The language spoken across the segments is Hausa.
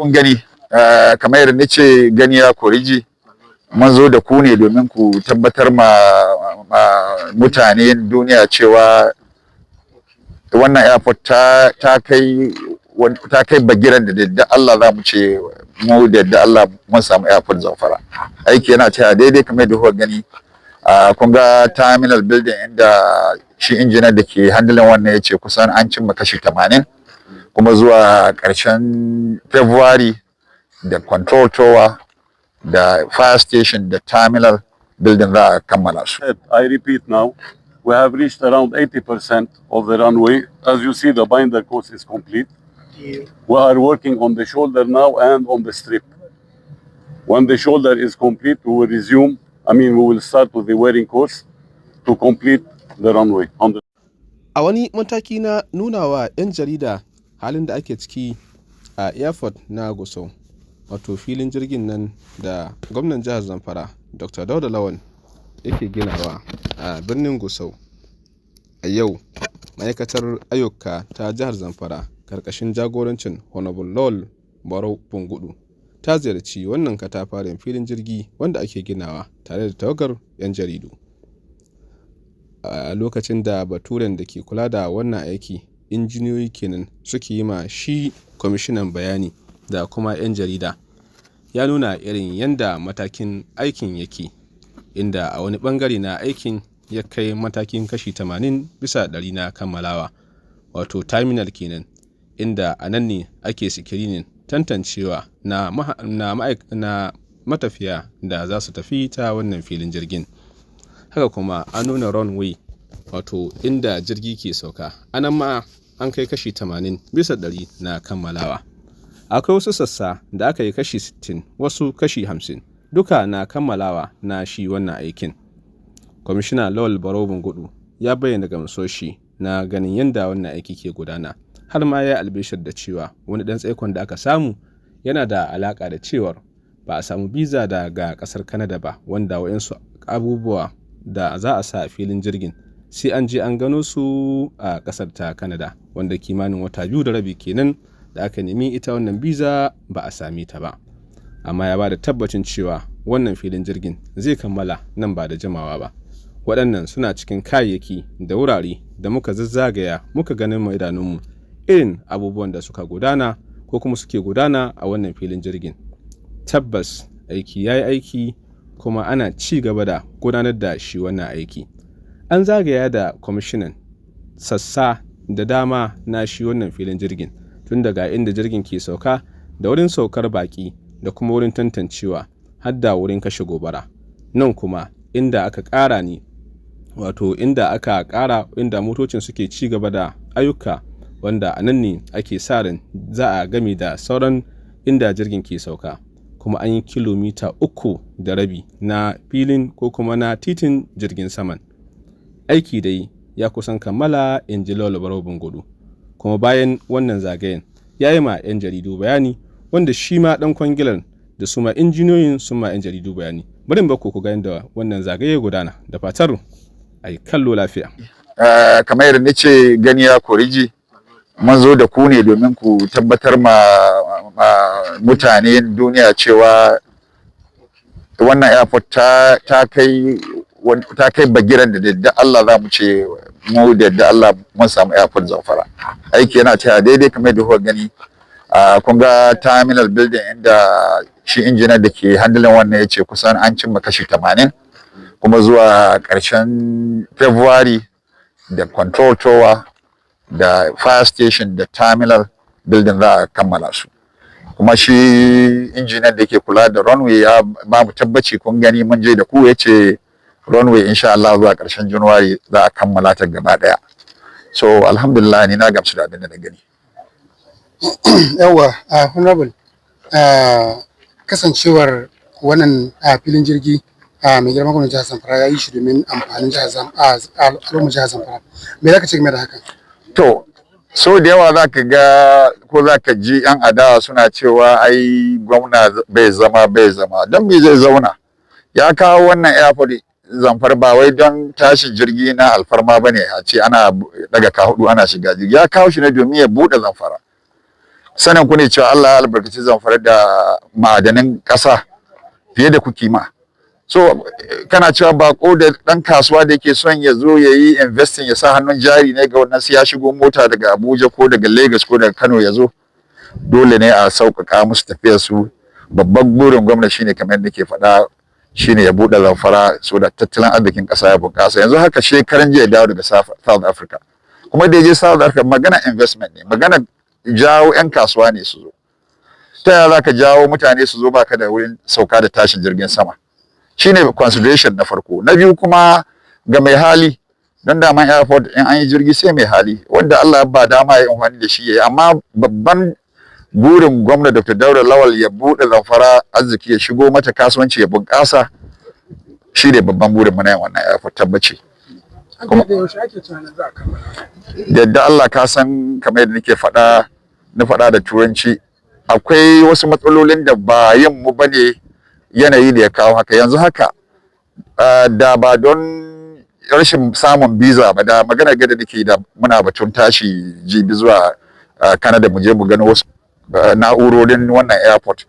kun gani kamar yadda nace gani ya koriji, mun zo da ku ne domin ku tabbatar ma mutane duniya cewa wannan airport ta kai bagiran da yadda Allah za mu ce mu da yadda Allah mun samu airport Zamfara. Aiki yana cewa daidai kamar yadda kuka gani. Kun ga terminal building inda shi injiniyan da ke handling wannan ya ce kusan an cimma kashi 80, kuma zuwa ƙarshen February da control tower da fire station da terminal building za a kammala su. I repeat now, we have reached around 80% of the runway. As you see, the binder course is complete. We are working on the shoulder now and on the strip. When the shoulder is complete, we will resume. We will start with the wearing course to complete the runway. A wani mataki na nuna wa 'yan jarida halin da ake ciki a airport na GUSAU, wato filin jirgin nan da gwamnan jihar Zamfara Dr. Dauda Lawal yake ginawa a birnin GUSAU. A yau, ma'aikatar ayyuka ta jihar Zamfara karkashin jagorancin Honorable Lawal Barau Bungudu ta ziyarci wannan katafaren filin jirgi wanda ake ginawa tare da tawagar 'yan jaridu. A lokacin da baturen da ke kula da wannan aiki, injiniyoyi kenan suke yi ma shi kwamishinan bayani da kuma 'yan jarida, ya nuna irin yanda matakin aikin yake, inda a wani bangare na aikin ya kai matakin kashi 80 bisa 100 na kammalawa, wato terminal kenan, inda a nan ne ake sikirinin tantancewa na matafiya da za su tafi ta wannan filin jirgin. Haka kuma an nuna runway, wato inda jirgi ke sauka, anan ma an kai kashi 80 bisa 100 na kammalawa. Akwai wasu sassa da aka yi kashi 60, wasu kashi 50, duka na kammalawa na shi wannan aikin. Kwamishina Lawal Barau Bungudu ya bayyana gamsoshi na ganin yadda wannan aiki ke gudana, har ma ya albishir da cewa wani dan tsaikon da aka samu yana da alaka da cewar ba a samu biza daga kasar Canada ba, wanda wayansu abubuwa da za a sa a filin jirgin sai an je an gano su a kasar ta Canada, wanda kimanin wata 2 da rabi kenan da aka nemi ita wannan biza ba a sami ta ba. Amma ya ba da tabbacin cewa wannan filin jirgin zai kammala nan ba da jimawa ba. Waɗannan suna cikin kayayyaki da wurare da muka zazzagaya muka ganin mu idanunmu irin abubuwan da suka gudana ko kuma suke gudana a wannan filin jirgin. Tabbas aiki ya yi aiki, kuma ana ci gaba da gudanar da shi wannan aiki. An zagaya da kwamishinan sassa da dama na shi wannan filin jirgin, tun daga inda jirgin ke sauka da wurin saukar baki da kuma wurin tantancewa har da wurin kashe gobara. Nan kuma inda aka ƙara ne, wato inda motocin suke ci gaba da ayyuka, wanda a nan ne ake sa ran za a game da sauran inda jirgin ke sauka. Kuma an yi kilomita 3.5 na filin ko kuma na titin jirgin saman. Aiki dai ya kusan kammala, in ji Lawal Barau Bungudu. Kuma bayan wannan zagayen ya yi ma 'yan jaridu bayani, wanda shi ma dan kwangilar da su ma injiniyoyin sun ma 'yan jaridu bayani. Bari ba ku ga yadda wannan zagaye gudana, da fatar ai kallo lafiya. Kamar yadda nace gani ya koriji, mun zo da ku ne domin ku tabbatar ma mutane duniya cewa wannan airport ta kai bagiran da yadda Allah za mu ce mu da yadda Allah mun samu airport Zamfara. Aiki yana cewa daidai kamar yadda kuka gani. Kun ga terminal building inda shi injiniyan da ke handling wannan ya ce kusan an cimma kashi 80, kuma zuwa ƙarshen February da control tower da fire station da terminal building za a kammala su. Kuma shi injiniyan da ke kula da runway ya ba mu tabbaci, kun gani mun je da ku, ya ce runway insha Allah zuwa ƙarshen January za a kammala ta gaba daya. So alhamdulillah ni na gamsu da abin da na gani. Yawa honorable, kasancewar wannan filin jirgi mai girma gwamnatin jihar Zamfara ya yi shi domin amfanin al'ummar jihar Zamfara, me za ka ce game da haka? To, so da yawa za ka ga ko za ka ji 'yan adawa suna cewa ai gwamna bai zama don me zai zauna? Ya kawo wannan airport Zamfara ba wai don tashin jirgi na alfarma ba ne a ce ana daga ka hudu ana shiga jirgi. Ya kawo shi ne domin ya buɗe Zamfara. sanin ku ne cewa Allah ya albarkaci Zamfara da ma'adanan ƙasa fiye da kuke ma. So kana cewa bako da ɗan kasuwa da yake son ya zo ya yi investing ya sa hannun jari ne ga wannan sai ya shigo mota daga Abuja ko daga Lagos ko daga Kano ya zo, dole ne a sauƙaƙa musu tafiyar su. Babban burin gwamnati shine kamar yadda ke faɗa, shine ya buɗe Zamfara so da tattalin arzikin ƙasa ya bunƙasa. Yanzu haka shekaran jiya dawo daga South Africa, kuma da ya je South Africa magana investment ne, magana jawo 'yan kasuwa ne su zo. Ta yaya za ka jawo mutane su zo baka da wurin sauka da tashin jirgin sama? Shine consideration na farko. Na biyu kuma ga mai hali, don daman airport in an yi jirgi sai mai hali wanda Allah ya ba dama ya amfani da shi yayi. Amma babban burin gwamna Dr. Dauda Lawal ya buɗe Zamfara arziki ya shigo mata kasuwanci ya bunƙasa, shi ne babban burin mu na wannan airport tabbaci. Kuma da yaushe ake tunanin za a kammala? Yadda Allah ka san kamar yadda nake faɗa, na faɗa da turanci, akwai wasu matsalolin da ba yin mu bane, yanayi da ya kawo haka. Yanzu haka da ba don rashin samun visa ba, da magana gada nake da muna batun tashi jibi zuwa Canada mu je mu gano wasu na'urorin wannan airport.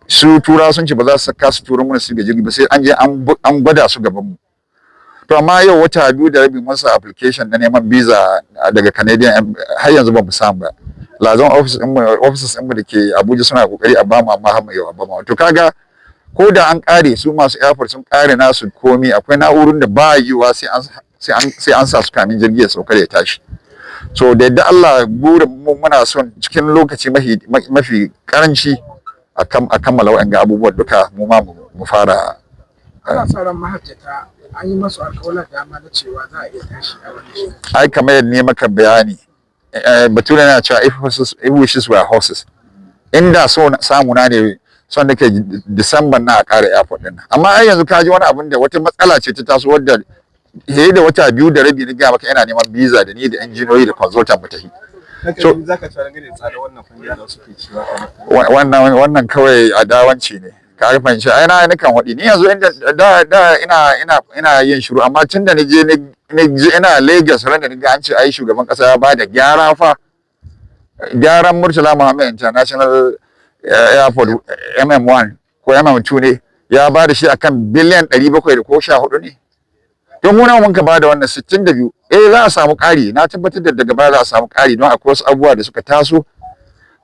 Su tura sun ce ba za su saka su turo mana su ga jirgi ba sai an je an gwada su gaban mu. To amma yau wata 2 da rabi masa application na neman visa daga Canadian har yanzu ba mu samu ba. Lazon offices ɗin mu da ke Abuja suna kokari a bamu amma har yau ba mu. To kaga ko da an kare su masu airport sun kare nasu komi, akwai na'urorin da ba yiwa sai an sa su kamin jirgi ya sauka ya tashi. So da yadda Allah burin mu muna son cikin lokaci mafi karanci a kammala waɗannan abubuwan duka mu ma mu fara. Ana sa ran mahajjata an yi masu alƙawarin dama na cewa za a iya tashi a wani shi. Ai kamar yadda ne maka bayani, bature yana cewa if wishes were horses. Inda so samu na ne son nake December na a ƙara airport din. Amma ai yanzu ka ji wani abin da wata matsala ce ta taso wadda da wata 2 da rabi ni ga maka yana neman visa da ni da injiniyoyi da consultant mu tafi. So zaka tsara gane tsada wannan fannin da suke ciwa. Wannan kawai adawanci ne. Ka fahimci ai na kan wadi ni yanzu da ina yin shiru, amma tunda ni je ina Lagos ran da ni ga an ce ai shugaban kasa ya bada gyara fa, gyaran Murtala Muhammad International Airport MM1 ko MM2 ne ya bada shi akan biliyan 700 ko 14 ne. Don muna mun ka bada wannan 62, za a samu ƙari, na tabbatar da daga baya za a samu ƙari don akwai wasu abubuwa da suka taso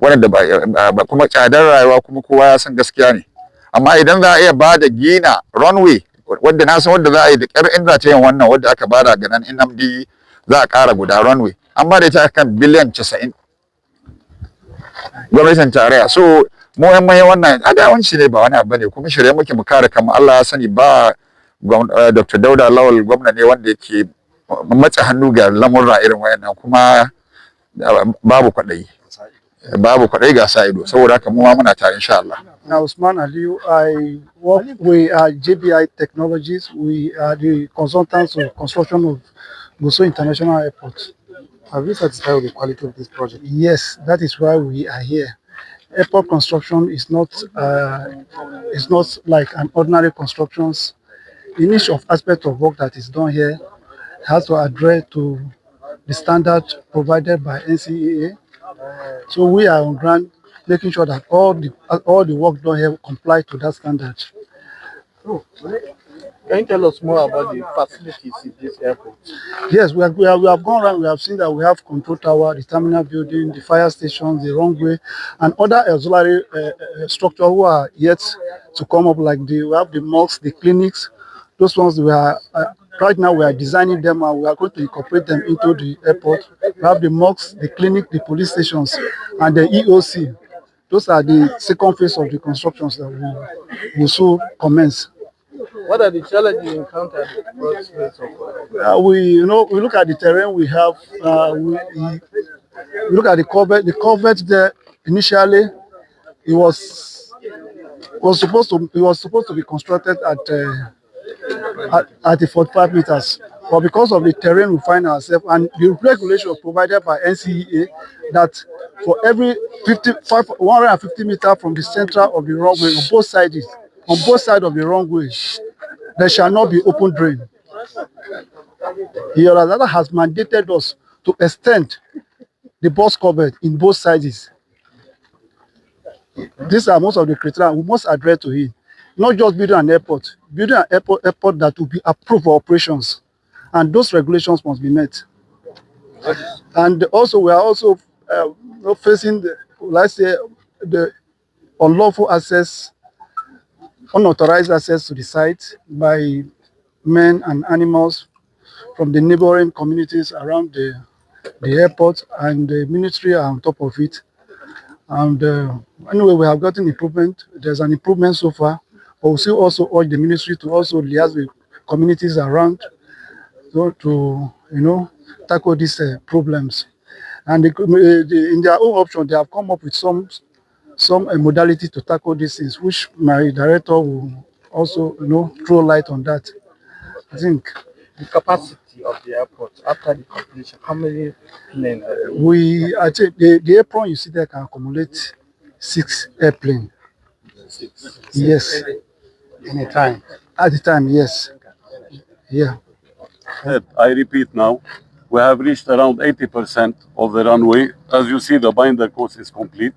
wanda ba kuma tsadar rayuwa kuma kowa ya san gaskiya ne. Amma idan za a iya bada gina runway wanda na san wanda za a yi da ƙyar in za ta yin wannan wanda aka bada ga nan NMD za a ƙara guda runway, an bada ita kan biliyan 90 gwamnatin tarayya. So mu yan mai wannan adawanci ne ba wani abu ne, kuma shirye muke mu kare kanmu. Allah ya sani ba Dr. Dauda Lawal gwamna ne wanda yake matsa hannu ga lamurra irin wayannan, kuma babu kwaɗayi ga sa ido, saboda haka mu ma muna tare insha Allah. Now, Usman Aliyu, I work with JBI Technologies. We are the consultants of construction of GUSAU International Airport. Have you satisfied with the quality of this project? Yes, that is why we are here. Airport construction is not like an ordinary constructions. In each of aspect of work that is done here has to adhere to the standard provided by NCAA. So we are on ground making sure that all the work done here comply to that standard. Oh, can you tell us more about the facilities in this airport? Yes, we have gone around. We have seen that we have control tower, the terminal building, the fire stations, the runway, and other auxiliary structures who are yet to come up. Like we have the mosques, the clinics. Those ones we are right now we are designing them and we are going to incorporate them into the airport. We have the mosques, the clinic, the police stations, and the EOC. Those are the second phase of the constructions that we will soon commence. What are the challenges you encountered in the first phase of we look at the terrain we have. We look at the cover. The cover there initially it was supposed to be constructed at the 45 meters. But because of the terrain we find ourselves and the regulations provided by NCEA that for every 150 meters from the center of the runway on both sides of the runway, there shall not be open drain. The other has mandated us to extend the bus cover in both sides. These are most of the criteria we must address to it. Not just building an airport airport that will be approved for operations, and those regulations must be met. And also, we are also facing the unlawful access, unauthorized access to the site by men and animals from the neighboring communities around the airport, and the ministry are on top of it. And anyway, we have gotten improvement. There's an improvement so far, but we still also urge the ministry to also liaise with communities around to tackle these problems. And in their own option, they have come up with some modality to tackle these things, which my director will also throw light on that. I think The capacity of the airport after the completion, how many planes? I think the airport you see there can accommodate 6 airplanes. 6. Yes. Anytime. At the time, yes. Yeah. I repeat now, we have reached around 80% of the runway. As you see, the binder course is complete.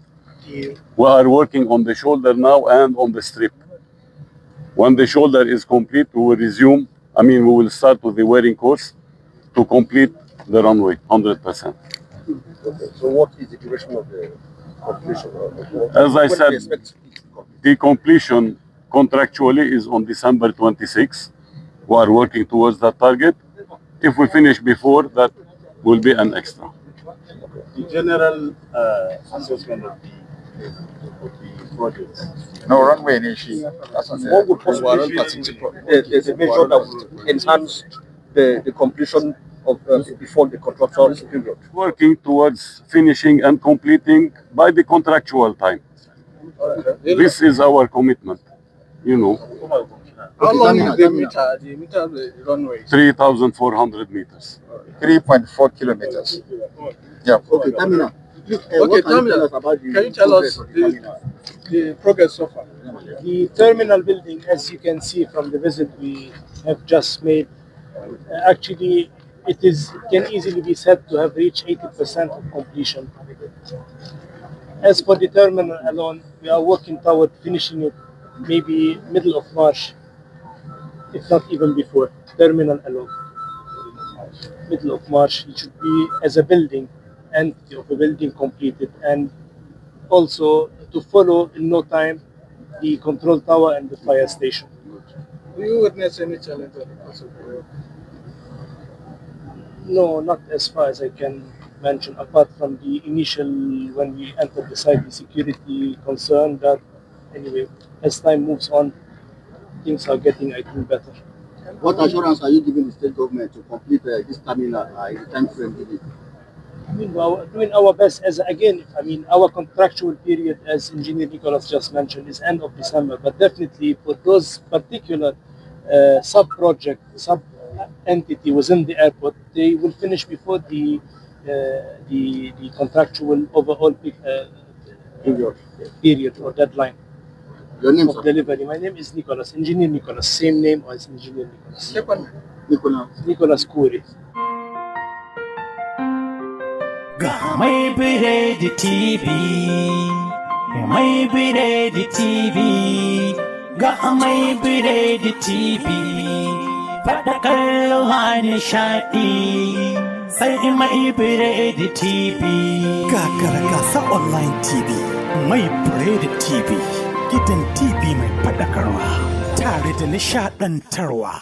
We are working on the shoulder now and on the strip. When the shoulder is complete, we will resume. We will start with the wearing course to complete the runway 100%. Okay. So what is the duration of the completion? As I said, the completion contractually is on December 26. We are working towards that target. If we finish before, that will be an extra. The general assessment of the project. No runway initially. What would possibly be the measure that would enhance the completion of before the contractual period? Working towards finishing and completing by the contractual time. This is our commitment. How long is the runway? 3,400 meters. 3.4 kilometers. Yeah. Okay, terminal. Okay, terminal. Can you tell us the progress so far? The terminal building, as you can see from the visit we have just made, actually it can easily be said to have reached 80% of completion. As for the terminal alone, we are working toward finishing it maybe middle of March, if not even before. Terminal alone, middle of March, it should be as a building, entity of a building completed, and also to follow in no time the control tower and the fire station. Do you witness any challenge on the process? No, not as far as I can mention, apart from the initial, when we entered the site, the security concern. That anyway, as time moves on, things are getting, I think, better. What assurance are you giving the state government to complete this terminal in the time frame given? We are doing our best. Our contractual period, as Engineer Nicholas just mentioned, is end of December. But definitely for those particular sub-project, sub-entity within the airport, they will finish before the contractual overall period or deadline. Your name, of sir? delivery. My name is Nicholas, Engineer Nicholas. Same name as Engineer Nicholas. Nicholas Kuri. Ga mai biredi TV, mai biredi TV, ga mai biredi TV, faɗakarwa nishaɗi, sai mai biredi TV. Gagara gasa online TV, mai biredi TV, gidan TV mai faɗakarwa, tare da nishaɗantarwa.